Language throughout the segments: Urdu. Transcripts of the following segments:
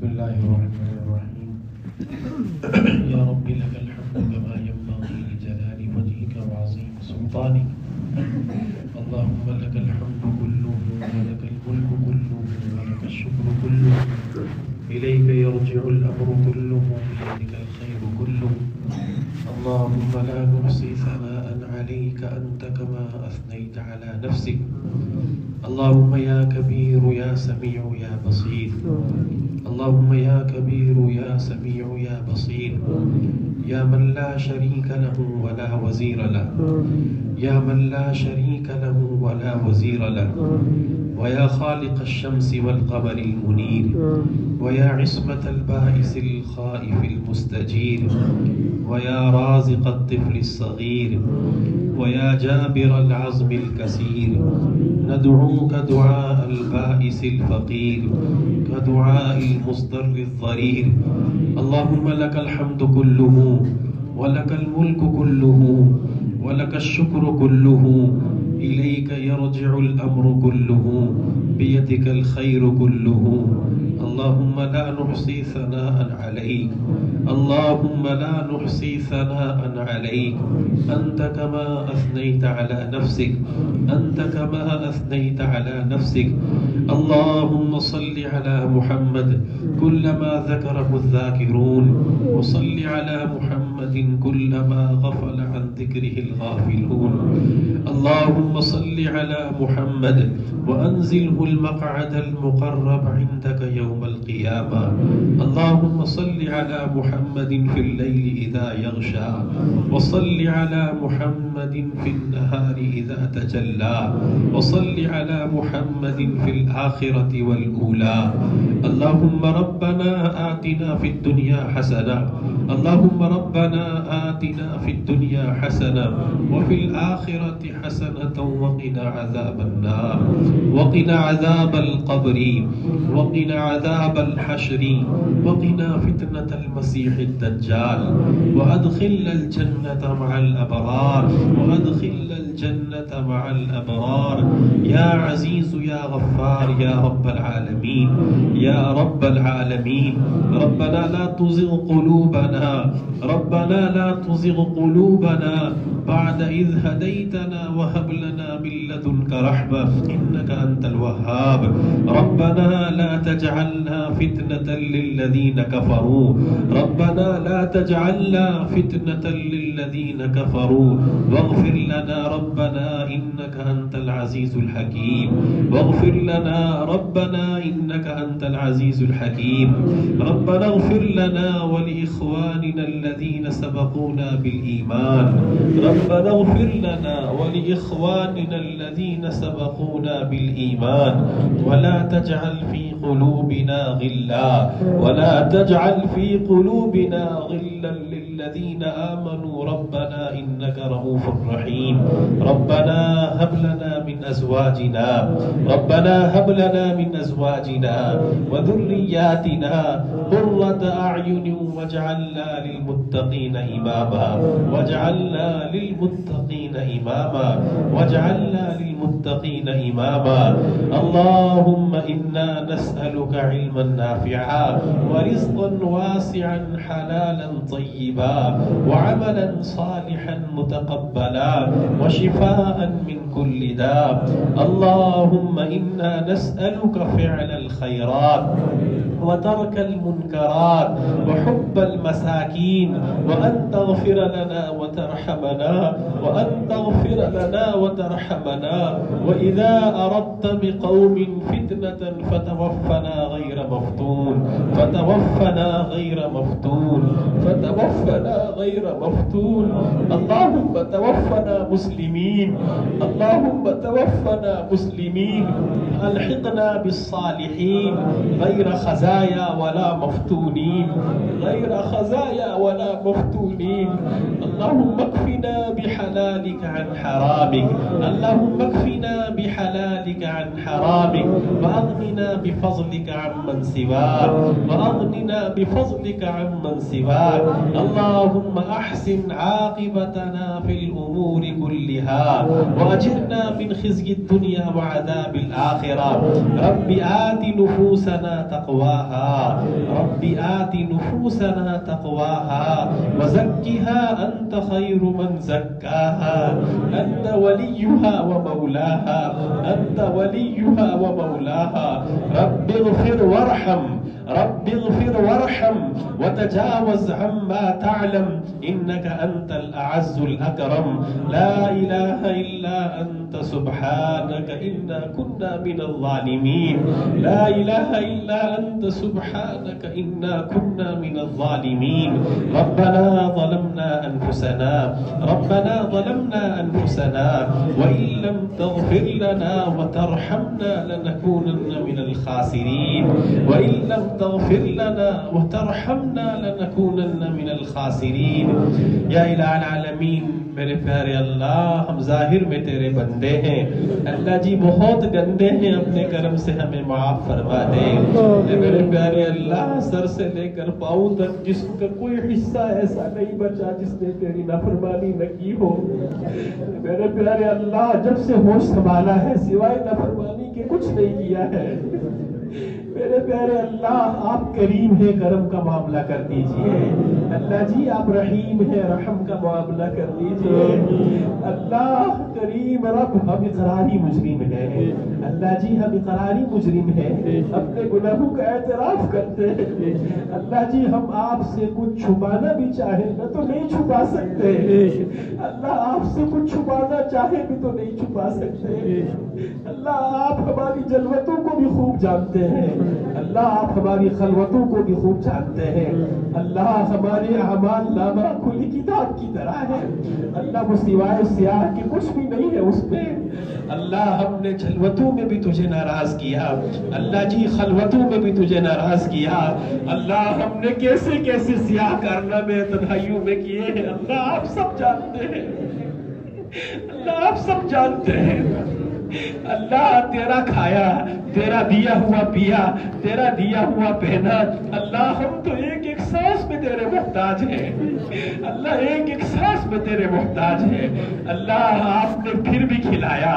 الله الرحمن الرحيم. يا رب لك الحمد كما ينبغي لجلال وجهك وعظيم سلطانك. اللهم لك الحمد كله ولك الملك كله ولك الشكر كله. إليك يرجع الأمر كله بيدك الخير كله. اللهم لا نحصي ثناء عليك أنت كما أثنيت على نفسك. اللهم يا كبير يا سميع يا بصير. اللهم يا كبير يا سميع يا بصير. يا من لا شريك له ولا وزير له. يا من لا شريك له ولا وزير له. ويا خالق الشمس والقمر المنير. ويا عصمة البائس الخائف المستجير. ويا رازق الطفل الصغير. ويا جابر العظم الكسير. ندعوك دعاء البائس الفقير كدعاء المضطر الضرير. اللهم لك الحمد كله ولك الملك كله ولك الشكر كله. إليك يرجع الأمر كله بيدك الخير كله. اللهم لا نحصي ثناء عليك. اللهم لا نحصي ثناء عليك. أنت كما أثنيت على نفسك. أنت كما أثنيت على نفسك. اللهم صل على محمد كلما ذكره الذاكرون. وصل على محمد كلما غفل عن ذكره الغافلون. اللهم صل على محمد وأنزله المقعد المقرب عندك يوم القيامة. اللهم صل على محمد في الليل إذا يغشى. وصل على محمد في النهار إذا تجلى. وصل على محمد في الآخرة والأولى. اللهم ربنا آتنا في الدنيا حسنة. اللهم ربنا آتنا في الدنيا حسنة وفي الآخرة حسنة وقنا عذاب النار. وقنا عذاب القبر. وقنا عذاب الحشر. وقنا فتنة المسيح الدجال. وأدخلنا الجنة مع الأبرار. وأدخلنا الجنة مع الأبرار. يا عزيز يا غفار يا رب العالمين. يا رب العالمين. ربنا لا تزغ قلوبنا. ربنا لا تزغ قلوبنا بعد إذ هديتنا وهب لنا من لدنك رحمة إنك أنت الوهاب. ربنا لا تجعلنا فتنة للذين كفروا. ربنا لا تجعلنا فتنة للذين كفروا. واغفر لنا ربنا إنك أنت العزيز الحكيم. واغفر لنا ربنا إنك أنت العزيز الحكيم. ربنا اغفر لنا ولإخواننا الذين سبقونا بالإيمان. ربنا اغفر لنا ولإخواننا الذين سبقونا بالإيمان. ولا تجعل في قلوبنا غلا. ولا تجعل في قلوبنا غلا للذين آمنوا ربنا إنك رؤوف رحيم. ربنا هب لنا من أزواجنا. ربنا هب لنا من أزواجنا وذرياتنا قرة أعين واجعلنا للمتقين إماما. واجعلنا للمتقين إماما. واجعلنا للمتقين إماما. اللهم إنا نسألك علما نافعا ورزقا واسعا حلالا طيبا وعملا صالحا متقبلا وشفاء من كل داء. اللهم إنا نسألك فعل الخيرات وترك المنكرات وحب المساكين وأن تغفر لنا وترحمنا. وأن تغفر لنا وترحمنا. وإذا أردت بقوم فتنة فتوفنا غير مفتون. فتوفنا غير مفتون. فتوفنا غير مفتون. اللهم توفنا مسلمين. اللهم توفنا مسلمين. ألحقنا بالصالحين غير خزايا ولا مفتونين. غير خزايا ولا مفتونين. اللهم اكفنا بحلالك عن حرامك. اللهم اكفنا بحلالك عن حرامك وأغننا بفضلك عمن سواك. وأغننا بفضلك عمن سواك. اللهم أحسن عاقبتنا في الأمور كلها وأجرنا من خزي الدنيا وعذاب الآخرة. رب آت نفوسنا تقواها تقواها رب آت نفوسنا تقواها وزكها أنت خير من زكاها أنت وليها ومولاها أنت وليها ومولاها رب اغفر وارحم رب اغفر وارحم وتجاوز عما تعلم إنك أنت الأعز الأكرم لا إله إلا أنت سبحانك إنا كنا من الظالمين لا إله إلا أنت سبحانك إنا كنا من الظالمين ربنا ظلمنا أنفسنا وإن لم تغفر لنا وترحمنا لنكونن من الخاسرين وإن لم تغفر لنا وترحمنا لنكونن من الخاسرین. یا الہ العالمین میرے پیارے اللہ، ہم ظاہر میں تیرے بندے ہیں اللہ جی، بہت گندے ہیں، اپنے کرم سے ہمیں معاف فرما دے. میرے پیارے اللہ، سر سے لے کر پاؤں تک جسم کا کوئی حصہ ایسا نہیں بچا جس نے تیری نافرمانی نہ کی ہو. میرے پیارے اللہ، جب سے ہوش سنبھالا ہے سوائے نافرمانی کے کچھ نہیں کیا ہے. میرے پیارے اللہ، آپ کریم ہے، کرم کا معاملہ کر دیجئے. اللہ جی آپ رحیم ہے، رحم کا معاملہ کر دیجئے. اللہ کریم رب، ہم اقراری مجرم ہیں. اللہ جی ہم اقراری مجرم ہیں، اپنے گناہوں کا اعتراف کرتے ہیں. اللہ جی ہم آپ سے کچھ چھپانا بھی چاہیں نہ تو نہیں چھپا سکتے. اللہ آپ سے کچھ چھپانا چاہے بھی تو نہیں چھپا سکتے. اللہ آپ ہماری جلوتوں کو بھی خوب جانتے ہیں. اللہ آپ ہماری خلوتوں کو بھی خوب جانتے ہیں. اللہ ہمارے اعمال نامہ کھلی کتاب کی طرح ہے. اللہ وہ سوائے سیاہ کے کچھ بھی نہیں ہے اس میں. اللہ ہم نے جلوتوں میں بھی تجھے ناراض کیا، اللہ جی خلوتوں میں بھی تجھے ناراض کیا. اللہ ہم نے کیسے کیسے سیاہ کارنامے تنہائیوں میں کیے ہیں، اللہ آپ سب جانتے ہیں. اللہ آپ سب جانتے ہیں. اللہ تیرا کھایا، تیرا دیا ہوا پیا، تیرا دیا ہوا پہنا. اللہ ہم تو ایک ایک سانس میں تیرے محتاج ہیں. اللہ ایک ایک سانس میں تیرے محتاج ہیں. اللہ آپ نے پھر بھی کھلایا،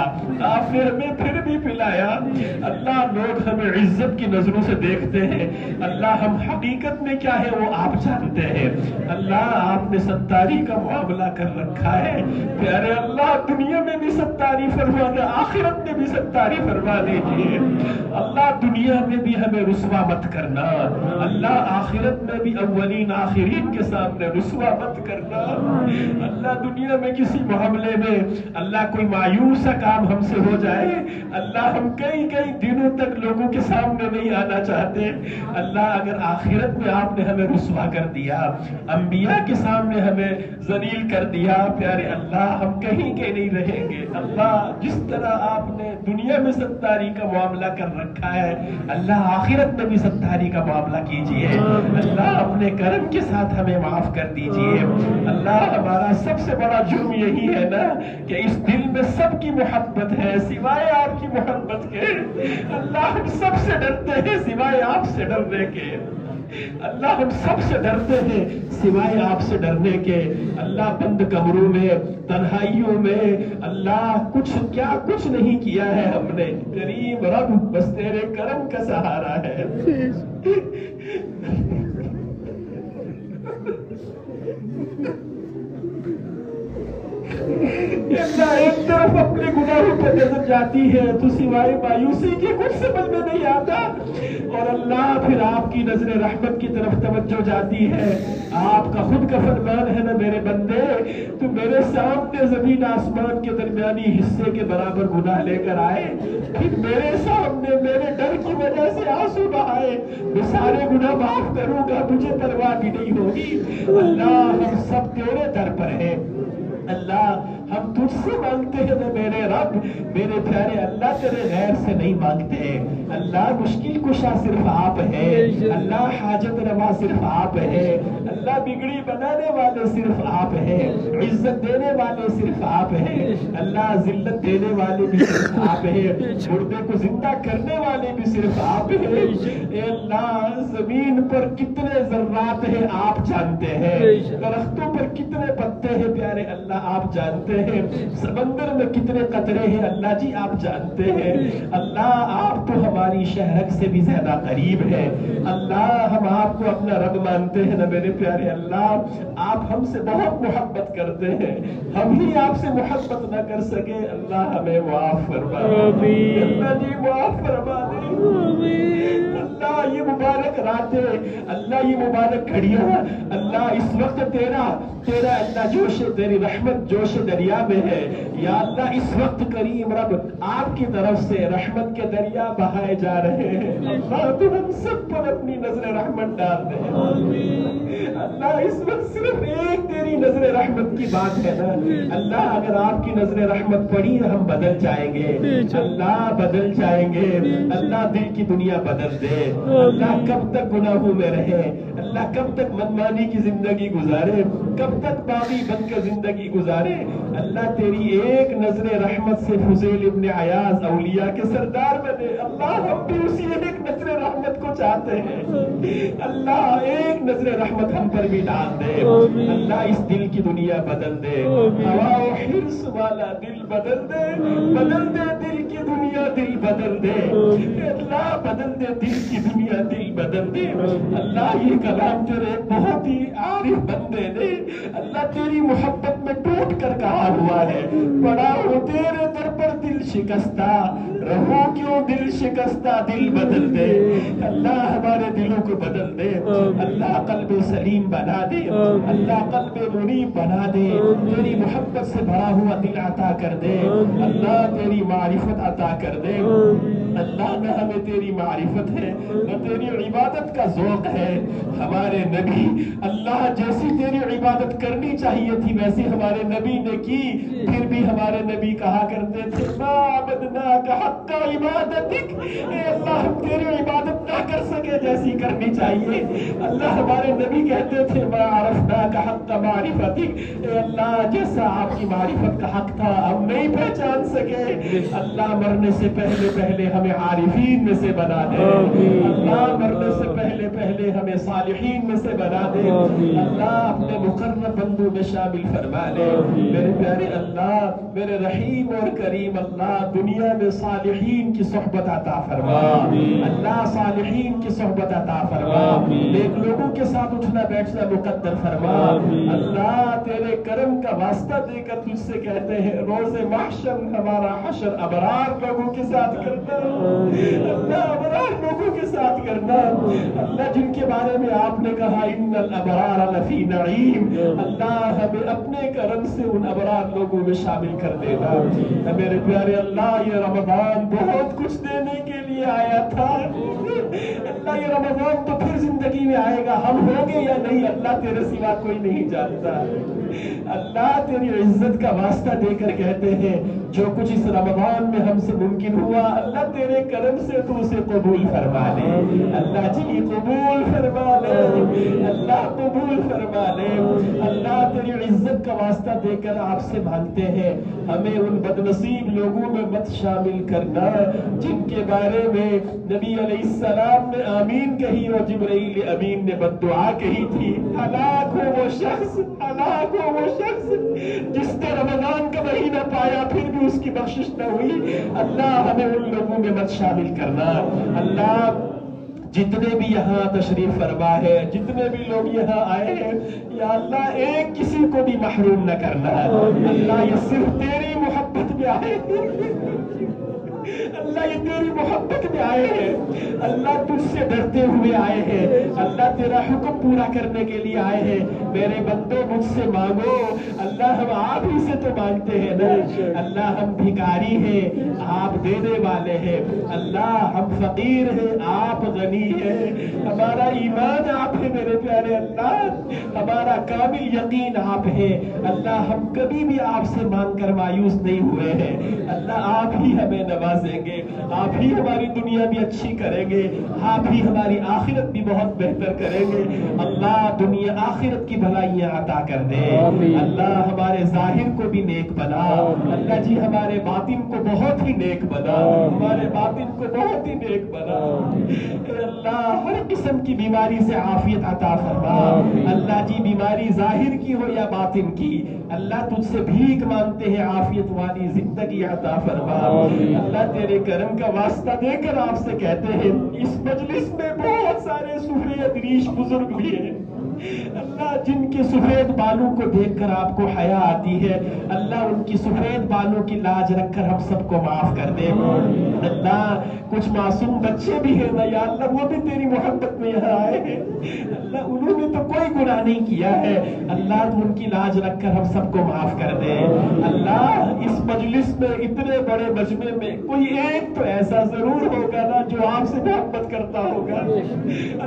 آپ نے ہمیں پھر بھی پلایا. اللہ لوگ ہمیں عزت کی نظروں سے دیکھتے ہیں، اللہ ہم حقیقت میں کیا ہے وہ آپ جانتے ہیں. اللہ آپ نے ستاری کا معاملہ کر رکھا ہے. پیارے اللہ دنیا میں بھی ستاری فرمانا، آخرت میں بھی ستاری فرما دیجیے. اللہ دنیا میں بھی ہمیں رسوا مت کرنا، اللہ آخرت میں بھی اولین آخرین کے سامنے رسوا مت کرنا. اللہ دنیا میں کسی معاملے میں اللہ کوئی مایوس سا کام ہم سے ہو جائے، اللہ ہم کئی کئی دنوں تک لوگوں کے سامنے نہیں آنا چاہتے. اللہ اگر آخرت میں آپ نے ہمیں رسوا کر دیا، انبیاء کے سامنے ہمیں ذلیل کر دیا، پیارے اللہ ہم کہیں کے نہیں رہیں گے. اللہ جس طرح آپ نے دنیا میں ستاری کا معاملہ کر رکھا ہے، اللہ آخرت میں بھی ستاری کا معاملہ کیجئے. اللہ اپنے کرم کے ساتھ ہمیں معاف کر دیجئے. اللہ ہمارا سب سے بڑا جرم یہی ہے نا کہ اس دل میں سب کی محبت ہے سوائے آپ کی محبت کے. اللہ ہم سب سے ڈرتے ہیں سوائے آپ سے ڈرنے کے. اللہ ہم سب سے ڈرتے ہیں سوائے آپ سے ڈرنے کے. اللہ بند کمروں میں، تنہائیوں میں، اللہ کچھ نہیں کیا ہے ہم نے. کریم رب بس تیرے کرم کا سہارا ہے. اللہ ایک طرف اپنے گناہوں پر نظر جاتی ہے تو سوائے مایوسی کے کچھ سمجھ میں نہیں آتا، اور اللہ پھر آپ کی نظر رحمت کی طرف توجہ جاتی ہے. آپ کا خود کا فرمان ہے نا میرے بندے، تو میرے سامنے زمین آسمان کے درمیانی حصے کے برابر گناہ لے کر آئے، پھر میرے سامنے میرے ڈر کی وجہ سے آنسو بہائے. میں سارے گناہ معاف کروں گا، مجھے پرواہ بھی نہیں ہوگی. اللہ ہم سب تیرے در پر ہیں. اللہ ہم تجھ سے مانگتے ہیں نا میرے رب، میرے پیارے اللہ تیرے غیر سے نہیں مانگتے. اللہ مشکل کشا صرف آپ ہے، اللہ حاجت روا صرف آپ ہے، اللہ بگڑی بنانے والے صرف آپ ہے، عزت دینے والے صرف آپ ہے، اللہ ذلت دینے والے بھی صرف آپ ہے، مردے کو زندہ کرنے والے بھی صرف آپ ہے. اے اللہ زمین پر کتنے ذرات ہیں آپ جانتے ہیں، درختوں پر کتنے پتے ہیں پیارے اللہ آپ جانتے قطرے ہیں, سمندر میں کتنے قطرے ہیں اللہ جی آپ جانتے ہیں. اللہ آپ تو ہماری شہرک سے بھی زیادہ قریب ہے. اللہ ہم آپ کو اپنا رب مانتے ہیں نا میرے پیارے اللہ. آپ ہم سے بہت محبت کرتے ہیں, ہم ہی آپ سے محبت نہ کر سکے. اللہ ہمیں معاف فرما دے, اللہ جی معاف فرما دے. اللہ یہ مبارک راتیں, اللہ یہ مبارک گھڑیاں, اللہ اس وقت تیرا اللہ جوش, تیری رحمت جوش دریا میں ہے. یا اللہ اس وقت کریم رب آپ کی طرف سے رحمت کے دریا بہائے جا رہے ہیں. اللہ تو ہم سب پر اپنی نظر رحمت ڈال دے. اللہ اس وقت صرف ایک تیری نظر رحمت کی بات ہے نا اللہ. اگر آپ کی نظر رحمت پڑی ہم بدل جائیں گے, اللہ بدل جائیں گے. اللہ دل کی دنیا بدل دے. اللہ کب تک گناہوں میں رہے, اللہ کب تک منمانی کی زندگی گزارے, کب تک باغی بن کر زندگی گزارے. اللہ تیری ایک نظر رحمت سے فضیل ابن عیاض اولیاء کے سردار بنے. اللہ ہم بھی اسی ایک نظر رحمت کو چاہتے ہیں. اللہ ایک نظر رحمت ہم پر بھی ڈال دے. اللہ اس دل کی دنیا بدل دے. ہوا و حرص والا دل بدل دے, بدل دے دل کی دنیا, دل بدل دے. اللہ بدل دے دل کی دنیا, دل بدل دے. اللہ یہ کلام تیرے بہت ہی عارف بندے نے اللہ تیری محبت میں ٹوٹ کر کہا ہوا ہے, پڑا ہو تیرے در پر دل شکستہ, رہو کیوں دل شکستہ, دل بدل دے. اللہ ہمارے دلوں کو بدل دے. اللہ قلب سلیم بنا دے, اللہ قلب منیب بنا دے. تیری محبت سے بھرا ہوا دل عطا کر دے. اللہ تیری معرفت عطا کر دے. اللہ نہ ہمیں تیری معرفت ہے نہ تیری عبادت کا ذوق ہے. ہمارے نبی اللہ جیسی تیری عبادت کرنی چاہیے تھی ویسی ہمارے نبی نے کی, پھر بھی ہمارے نبی کہا کرتے تھے ما عبدناک حق عبادتک. اے اللہ ہم تیری عبادت نہ کر سکے جیسی کرنی چاہیے. اللہ ہمارے نبی کہتے تھے ما عرفناک حق معرفتک. اے اللہ جیسا آپ کی معرفت کا حق تھا ہم نہیں پہچان سکے. اللہ مرنے سے پہلے ہمیں عارفین میں سے بنا دے. اللہ مرنے سے پہلے ہمیں صالحین میں سے بنا دے. اللہ اپنے مقرب بندوں میں شامل فرما لے. میرے پیارے اللہ, میرے رحیم اور کریم اللہ, دنیا میں صالحین کی صحبت عطا فرما. اللہ صالحین کی صحبت عطا فرما. نیک لوگوں کے ساتھ اٹھنا بیٹھنا مقدر فرما. اللہ تیرے کرم کا واسطہ دے کر تجھ سے کہتے ہیں روز محشر ہمارا حشر ابرار لوگوں کے ساتھ کرنا. اللہ ابرار لوگوں کے ساتھ کرنا. اللہ جن کے بارے میں آپ نے کہا ان الابرار لفی نعیم, اللہ ہمیں اپنے کرم سے ان ابرار لوگوں میں شامل کر دینا. میرے پیارے اللہ یہ رمضان بہت کچھ دینے کے لیے آیا تھا. اللہ یہ رمضان تو پھر زندگی میں آئے گا, ہم ہوں گے یا نہیں اللہ تیرے سوا کوئی نہیں جانتا. اللہ تیری عزت کا واسطہ دے کر کہتے ہیں جو کچھ اس رمضان میں ہم سے ممکن ہوا اللہ تیرے کرم سے تو اسے قبول فرما لے. اللہ جی قبول فرما لے, اللہ قبول فرما لے. اللہ تیری عزت کا واسطہ دے کر آپ سے مانگتے ہیں ہمیں ان بدنصیب لوگوں میں مت شامل کرنا جن کے بارے میں نبی علیہ السلام نے آمین کہی اور جبرائیل امین نے بد دعا کہی تھی. ہلاک ہو وہ شخص, ہلاک ہو وہ شخص جس نے رمضان کا مہینہ پایا پھر بھی اس کی بخشش نہ ہوئی. اللہ ہمیں ان لوگوں میں مت شامل کرنا. اللہ جتنے بھی یہاں تشریف فرما ہے, جتنے بھی لوگ یہاں آئے ہیں, یا اللہ ایک کسی کو بھی محروم نہ کرنا. اللہ یہ صرف تیری محبت میں آئے ہیں, اللہ یہ تیری محبت میں آئے ہیں. اللہ تجھ سے ڈرتے ہوئے آئے ہیں. اللہ تیرا حکم پورا کرنے کے لیے آئے ہیں. میرے بندوں مجھ سے مانگو. اللہ ہم آپ ہی سے تو مانگتے ہیں نا. اللہ ہم بھکاری ہیں, آپ دینے والے ہیں. اللہ ہم فقیر ہیں, آپ غنی ہیں. ہمارا ایمان آپ ہے میرے پیارے اللہ, ہمارا کامل یقین آپ ہے. اللہ ہم کبھی بھی آپ سے مانگ کر مایوس نہیں ہوئے ہیں. اللہ آپ ہی ہمیں نوازیں گے, آپ ہی ہماری دنیا بھی اچھی کریں گے, آپ ہی ہماری آخرت بھی بہت بہتر کریں گے. اللہ دنیا آخرت کی بھلائیاں عطا کر دے. اللہ ہمارے ظاہر کو بھی نیک بنا. اللہ جی ہمارے باطن کو بہت ہی نیک بنا, ہمارے باطن کو بہت ہی نیک بنا. اے اللہ ہر قسم کی بیماری سے عافیت عطا فرما. اللہ جی بیماری ظاہر کی ہو یا باطن کی, اللہ تجھ سے بھیک مانگتے ہیں عافیت والی زندگی عطا فرما. اللہ تیرے کرم کا واسطہ دے کر آپ سے کہتے ہیں, اس مجلس میں بہت سارے سفید ریش بزرگ بھی ہیں. اللہ جن کے سفید بالوں کو دیکھ کر آپ کو حیا آتی ہے, اللہ ان کی سفید بالوں کی لاج رکھ کر ہم سب کو معاف کر دے. اللہ کچھ معصوم بچے بھی ہیں نا یا اللہ, وہ بھی تیری محبت میں یہاں آئے ہیں. اللہ انہوں نے تو کوئی گناہ نہیں کیا ہے, اللہ تو ان کی لاج رکھ کر ہم سب کو معاف کر دے. اللہ اس مجلس میں اتنے بڑے مجمع میں کوئی ایک تو ایسا ضرور ہوگا نا جو آپ سے محبت کرتا ہوگا.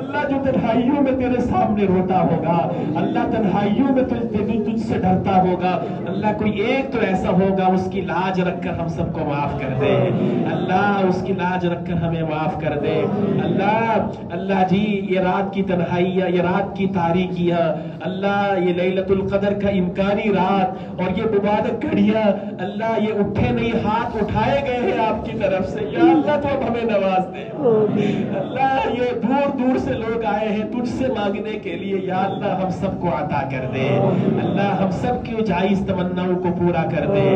اللہ جو تنہائیوں میں تیرے سامنے روتا ہوگا, اللہ تنہائیوں میں تجھ سے ڈرتا ہوگا, اللہ کوئی ایک تو ایسا ہوگا, اس کی لاج رکھ کر ہم سب کو معاف کر دے. اللہ اس کی لاج رکھ کر ہمیں معاف کر دے. اللہ جی یہ رات کی تنہائیاں, یہ رات کی تاریکیاں, اللہ یہ لیلۃ القدر کا امکانی رات اور یہ مبارک گھڑیاں, اللہ یہ اٹھے نہیں ہاتھ اٹھائے گئے ہیں آپ کی طرف سے, یا اللہ تو اب ہمیں نواز دے. اللہ یہ دور دور سے لوگ آئے ہیں تجھ سے مانگنے کے لیے, یا اللہ ہم سب کو عطا کر دے. اللہ ہم سب کی جائز تمناؤں کو پورا کر دے.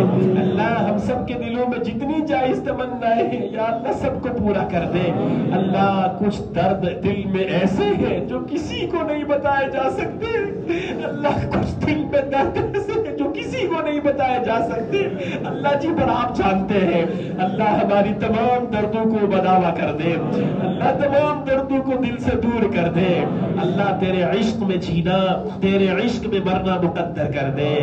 اللہ ہم سب کے دلوں میں جتنی جائز تمنائیں ہیں یا اللہ سب کو پورا کر دے. اللہ کچھ درد دل میں ایسے ہیں جو کسی کو نہیں بتائے جا سکتے. اللہ کچھ دل میں درد ایسے ہیں جو کسی کو نہیں بتائے جا سکتے. اللہ جی پر آپ جانتے ہیں. اللہ ہماری تمام دردوں کو بداوا کر دے. اللہ تمام دردوں کو دل سے دور کر دے. اللہ تیرے عشق میں جینا, تیرے عشق میں مرنا مقدر کر دے.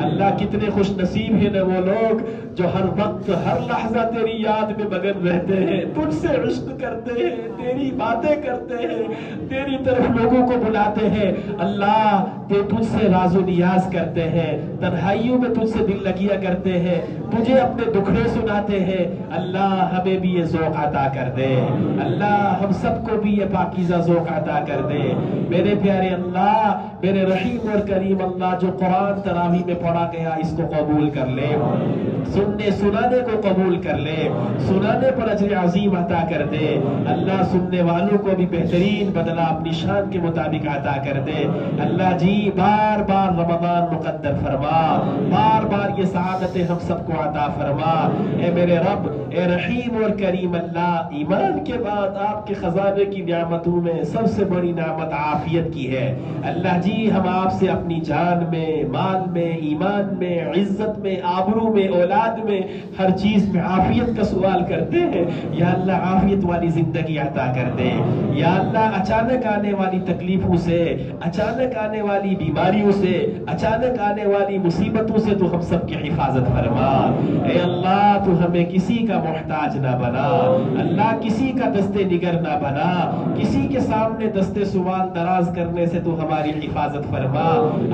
اللہ کتنے خوش نصیب ہیں نا وہ لوگ جو ہر وقت ہر لحظہ تیری یاد میں مگن رہتے ہیں, تجھ سے عشق کرتے ہیں, تیری باتیں کرتے ہیں, تیری طرف لوگوں کو بلاتے ہیں. اللہ تجھ سے راز و نیاز کرتے ہیں, تنہائیوں میں تجھ سے دل لگیا کرتے ہیں, تجھے اپنے دکھڑے سناتے ہیں. اللہ ہمیں بھی یہ ذوق عطا کر دے. اللہ ہم سب کو بھی یہ پاکیزہ ذوق عطا کر دے. میرے پیارے اللہ, میرے رحیم اور کریم اللہ, جو قرآن تراویح میں پڑھا گیا اس کو قبول کر لے, سننے سنانے کو قبول کر لے, سنانے پر اجر عظیم عطا کر دے. اللہ سننے والوں کو بھی بہترین بدلہ اپنی شان کے مطابق عطا کر دے. اللہ جی بار بار رمضان مقدر فرما, بار بار یہ سعادت ہم سب کو عطا فرما. اے میرے رب, اے رحیم اور کریم اللہ, ایمان کے بعد آپ کے خزانے کی نعمتوں میں سب سے بڑی نعمت عافیت کی ہے. اللہ جی ہم آپ سے اپنی جان میں, مال میں, ایمان میں, عزت میں, آبرو میں, اولاد میں, ہر چیز میں عافیت کا سوال کرتے ہیں. یا اللہ عافیت والی زندگی عطا کر دے. یا اللہ اچانک آنے والی تکلیفوں سے, اچانک آنے والی بیماریوں سے, اچانک آنے والی مصیبتوں سے تو ہم سب کی حفاظت فرما. اے اللہ تو ہمیں کسی کا محتاج نہ بنا. اللہ کسی کا دستے نگر نہ بنا. کسی کے سامنے دستے سوال دراز کرنے سے تو ہماری حفاظت فرما.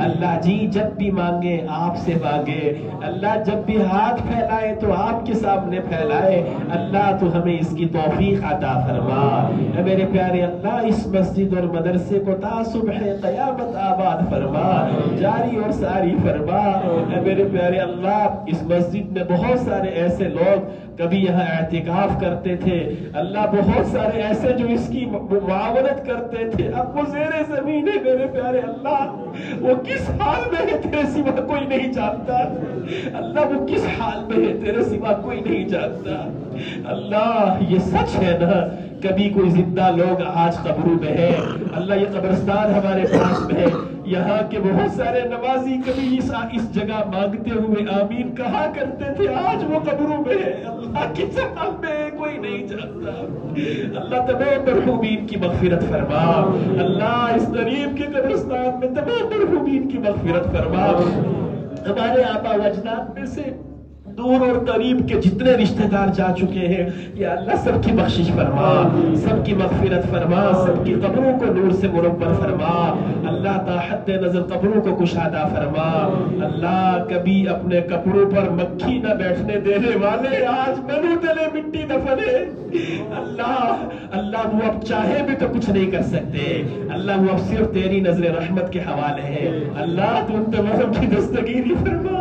اللہ جی جب بھی مانگے آپ سے مانگے. اللہ جب بھی ہاتھ پھیلائے تو آپ کے سامنے پھیلائے. اللہ تو ہمیں اس کی توفیق عطا فرما. اے میرے پیارے اللہ, اس مسجد اور مدرسے کو تا صبح قیامت آباد فرما, جاری اور ساری فرما. اے میرے پیارے اللہ, اس مسجد میں بہت سارے ایسے لوگ کبھی یہاں اعتکاف کرتے تھے. اللہ بہت سارے ایسے جو اس کی معاونت کرتے تھے, اب وہ زیر زمین ہے. میرے پیارے اللہ وہ کس حال میں ہے تیرے سوا کوئی نہیں جانتا. اللہ وہ کس حال میں ہے تیرے سوا کوئی نہیں جانتا. اللہ یہ سچ ہے نا, کبھی کوئی زندہ لوگ آج قبروں میں ہے. اللہ یہ قبرستان ہمارے پاس میں ہے, یہاں کے بہت سارے نمازی کبھی اس جگہ مانگتے ہوئے آمین کہا کرتے تھے, آج وہ قبروں میں ہے. اللہ کس حال میں ہے کوئی نہیں جانتا. اللہ تمام مرحومین کی مغفرت فرما. اللہ اس غریب کے قبرستان میں تمام مرحومین کی مغفرت فرما. ہمارے آبا و اجداد میں سے دور اور قریب کے جتنے رشتہ دار جا چکے ہیں, یا اللہ سب کی بخشش فرما, سب کی مغفرت فرما, سب کی قبروں کو نور سے منور فرما. اللہ تا حد نظر قبروں کو کشادہ فرما. اللہ کبھی اپنے کپڑوں پر مکھی نہ بیٹھنے دینے والے آج منو تلے مٹی نہ پھلے. اللہ وہ اب چاہے بھی تو کچھ نہیں کر سکتے. اللہ وہ اب صرف تیری نظر رحمت کے حوالے ہے. اللہ تو ان تمام کی دستگیری فرما.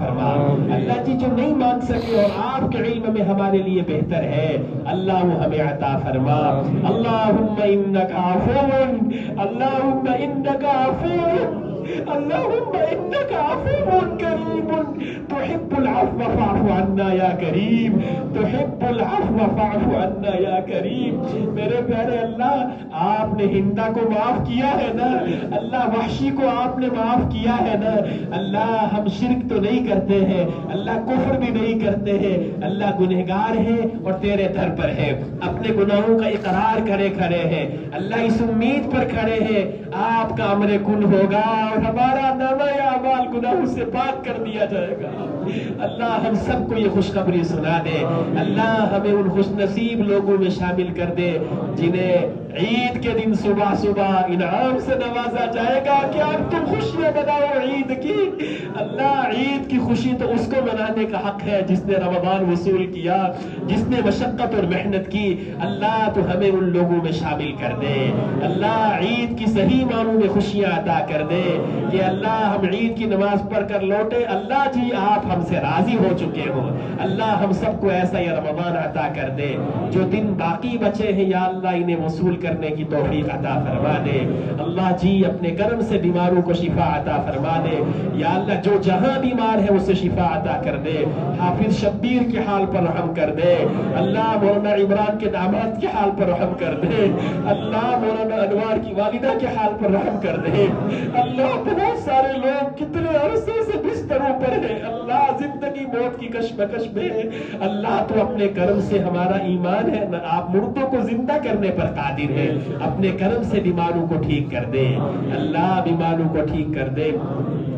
فرما. اللہ جی جو نہیں مانگ سکے اور آپ کے علم میں ہمارے لیے بہتر ہے اللہ وہ ہمیں عطا فرما. اللہم انک عفو، اللہم انک عفو، اللہم انک عفو کریم تحب العفو فاعف عنا یا کریم، تحب العفو فاعف عنا یا کریم. میرے پیارے اللہ آپ نے ہندا کو معاف کیا ہے نا اللہ، وحشی کو آپ نے معاف کیا ہے نا اللہ. ہم شرک تو نہیں کرتے ہیں اللہ، کفر بھی نہیں کرتے ہیں اللہ، گنہگار ہیں اور تیرے در پر ہے، اپنے گناہوں کا اقرار کرے کھڑے ہیں اللہ، اس امید پر کھڑے ہیں آپ کا امر کن ہوگا اور ہمارا نامہ اعمال گناہوں سے پاک کر دیا جائے گا. اللہ ہم سب کو یہ خوشخبری سنا دے اللہ، ہمیں ان خوش نصیب لوگوں میں شامل کر دے جنہیں عید کے دن صبح صبح انعام سے نوازا جائے گا کہ اب تم خوشیاں مناؤ عید کی. اللہ عید کی خوشی تو اس کو منانے کا حق ہے جس نے رمضان وصول کیا، جس نے مشقت اور محنت کی. اللہ تو ہمیں ان لوگوں میں شامل کر دے اللہ، عید کی صحیح معنوں میں خوشیاں عطا کر دے کہ اللہ ہم عید کی نماز پڑھ کر لوٹے اللہ جی آپ ہم سے راضی ہو چکے ہو. اللہ ہم سب کو ایسا یہ رمضان عطا کر دے، جو دن باقی بچے ہیں یا اللہ انہیں وصول کرنے کی توفیق عطا فرما دے. اللہ جی اپنے کرم سے بیماروں کو شفا عطا فرما دے یا اللہ، جو جہاں بیمار ہے اسے شفا عطا کر دے. حافظ شبیر کے حال پر رحم کر دے اللہ، مولانا عمران کے داماد کے حال پر رحم کر دے اللہ، مولانا انوار کی والدہ کے حال پر رحم کر دے اللہ. بہت سارے لوگ کتنے عرصے سے بستروں پر ہیں اللہ، زندگی موت کی کشمکش میں اللہ، تو اپنے کرم سے ہمارا ایمان ہے آپ مردوں کو زندہ کرنے پر قادر ہے، اپنے کرم سے بیماروں کو ٹھیک کر دے اللہ، بیماروں کو ٹھیک کر دے.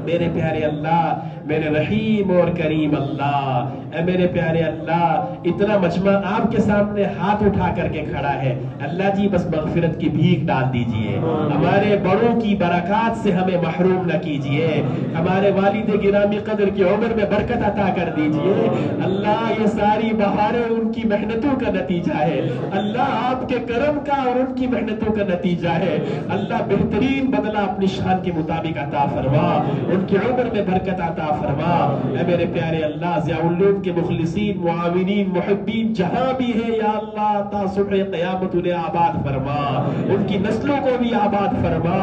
میرے پیارے اللہ، میرے رحیم اور کریم اللہ، اے میرے پیارے اللہ، اتنا مجمع آپ کے سامنے ہاتھ اٹھا کر کے کھڑا ہے اللہ جی، بس مغفرت کی بھیک ڈال دیجئے، ہمارے بڑوں کی برکات سے ہمیں محروم نہ کیجئے، ہمارے والد گرامی قدر کی عمر میں برکت عطا کر دیجئے اللہ. یہ ساری بہاریں ان کی محنتوں کا نتیجہ ہے اللہ، آپ کے کرم کا اور ان کی محنتوں کا نتیجہ ہے اللہ. بہترین بدلہ اپنی شان کے مطابق عطا فرما، ان کی عمر میں برکت عطا فرما. اے میرے پیارے اللہ، ضیاء العلوم کے مخلصین، معاونین، محبین جہاں بھی ہے یا اللہ، تا صبح قیامت انہیں آباد فرما، ان کی نسلوں کو بھی آباد فرما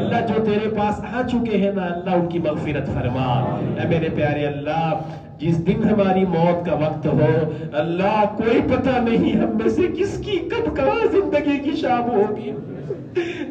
اللہ. جو تیرے پاس آ چکے ہیں نا اللہ، ان کی مغفرت فرما. اے میرے پیارے اللہ، جس دن ہماری موت کا وقت ہو اللہ، کوئی پتہ نہیں ہم میں سے کس کی کب کہاں زندگی کی شام ہوگی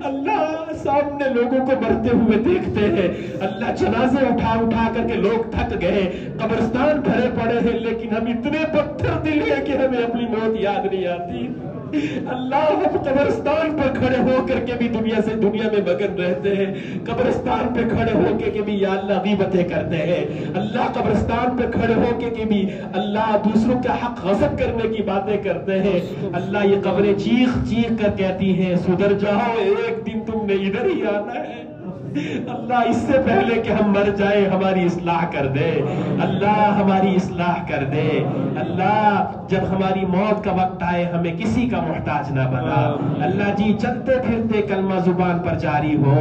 اللہ. سامنے لوگوں کو مرتے ہوئے دیکھتے ہیں اللہ، جنازے اٹھا اٹھا کر کے لوگ تھک گئے، قبرستان بھرے پڑے ہیں، لیکن ہم اتنے پتھر دل ہیں کہ ہمیں اپنی موت یاد نہیں آتی اللہ. ہم قبرستان پر کھڑے ہو کر کے بھی دنیا میں مگن رہتے ہیں، قبرستان پہ کھڑے ہو کے بھی یا اللہ غیبتیں کرتے ہیں اللہ، قبرستان پہ کھڑے ہو کے بھی اللہ دوسروں کا حق غصب کرنے کی باتیں کرتے ہیں اللہ. یہ قبریں چیخ چیخ کر کہتی ہیں سدھر جاؤ، ایک دن تم نے ادھر ہی آنا ہے اللہ. اس سے پہلے کہ ہم مر جائیں ہماری اصلاح کر دے اللہ، ہماری اصلاح کر دے اللہ. جب ہماری موت کا وقت آئے ہمیں کسی کا محتاج نہ بنا اللہ جی. چلتے پھرتے کلمہ زبان پر جاری ہو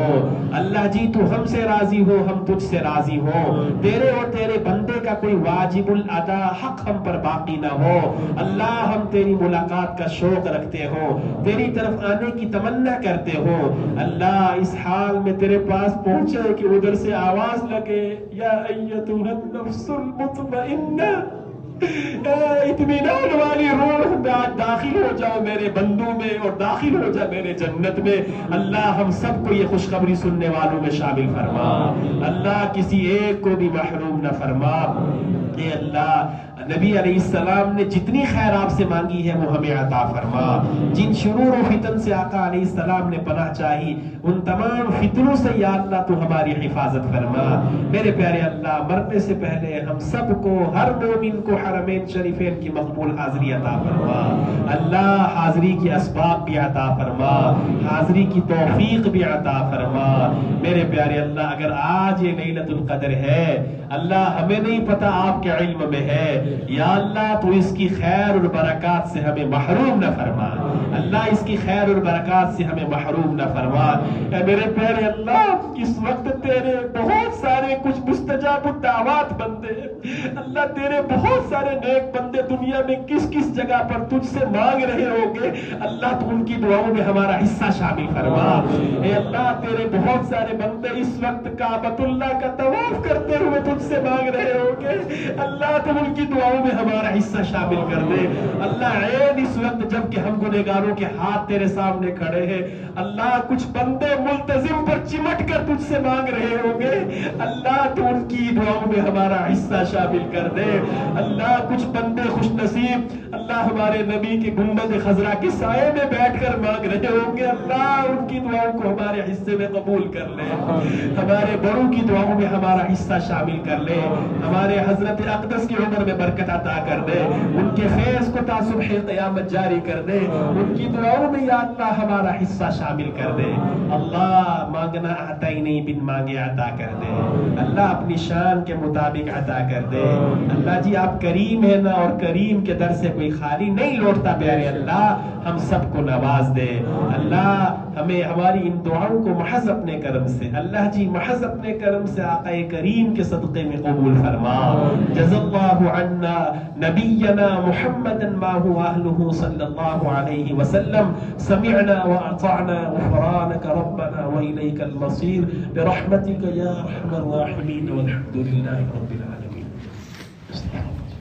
اللہ جی. تو ہم سے راضی ہو، ہم تجھ سے راضی ہو، تیرے اور تیرے بندے کا کوئی واجب الادا حق ہم پر باقی نہ ہو اللہ. ہم تیری ملاقات کا شوق رکھتے ہو، تیری طرف آنے کی تمنا کرتے ہو اللہ. اس حال میں تیرے پاس پہنچے کہ ادھر سے آواز لگے یا ایتھا النفس المطمئنہ، اطمینان والی روح میں آج داخل ہو جاؤ میرے بندوں میں اور داخل ہو جا میرے جنت میں اللہ. ہم سب کو یہ خوشخبری سننے والوں میں شامل فرما اللہ، کسی ایک کو بھی محروم نہ فرما. اے اللہ، نبی علیہ السلام نے جتنی خیر آپ سے مانگی ہے وہ ہمیں عطا فرما. جن شرور و فتن سے آقا علیہ السلام نے پناہ چاہی ان تمام فتنوں سے یا اللہ تو ہماری حفاظت فرما. میرے پیارے اللہ، مرنے سے پہلے ہم سب کو، ہر مومن کو حرمین شریفین کی مقبول حاضری عطا فرما اللہ. حاضری کی اسباب بھی عطا فرما، حاضری کی توفیق بھی عطا فرما. میرے پیارے اللہ، اگر آج یہ لیلۃ القدر ہے اللہ، ہمیں نہیں پتا آپ کے علم میں ہے یا اللہ، تو اس کی خیر اور برکات سے ہمیں محروم نہ فرما اللہ اس کی خیر اور برکات سے ہمیں محروم نہ فرما۔ اے میرے پیارے اللہ، اس وقت تیرے بہت سارے کچھ مستجاب الدعوات بندے ہیں اللہ، تیرے بہت سارے نیک بندے دنیا میں کس کس جگہ پر تجھ سے مانگ رہے ہوں گے اللہ، تو ان کی دعاؤں میں ہمارا حصہ شامل فرما۔ اے اللہ، تیرے بہت سارے بندے اس وقت کعبۃ اللہ کا طواف کرتے ہوئے تجھ سے مانگ رہے ہوں گے اللہ، تو ان کی دعاؤں میں ہمارا حصہ شامل کر دے اللہ۔ عین اس وقت جب کہ ہم گنہگاروں کے ہاتھ تیرے سامنے کھڑے ہیں اللہ، کچھ بندے ملتزم پر چمٹ کر تجھ سے مانگ رہے ہوں گے اللہ، تو ان کی دعاؤں میں ہمارا حصہ شامل کر دے اللہ۔ کچھ بندے خوش نصیب اللہ ہمارے نبی کے گنبد خضرا کے سائے میں بیٹھ کر مانگ رہے ہوں گے اللہ، ان کی دعاؤں کو ہمارے حصے میں قبول کر لے، ہمارے بڑوں کی دعاؤں میں ہمارا حصہ شامل کر لے، ہمارے حضرت اقدس کی عمر میں برکت عطا کر دے، ان کے فیض کو تا صبح قیامت جاری کر دے، ان کی دعاؤں میں یا اللہ ہمارا حصہ شامل کر دے اللہ۔ مانگنا آتا ہی نہیں، بن مانگے عطا کر دے اللہ، اپنی شان کے مطابق عطا کر دے اللہ جی۔ آپ کریم ہے نا، اور کریم کے در سے کوئی خالی نہیں لوٹتا پیارے اللہ، ہم سب کو نواز دے اللہ، ہمیں ہماری ان دعاؤں کو محض اپنے کرم سے اللہ جی، محض اپنے کرم سے آقا کریم کے صدقے میں قبول فرما۔ جزا اللہ عنا نبینا محمد ما هو اہلہ صلی اللہ علیہ وسلم، سمعنا واطعنا غفرانک ربنا والیک المصیر برحمتک یا ارحم الراحمین، والحمد للہ رب العالمین۔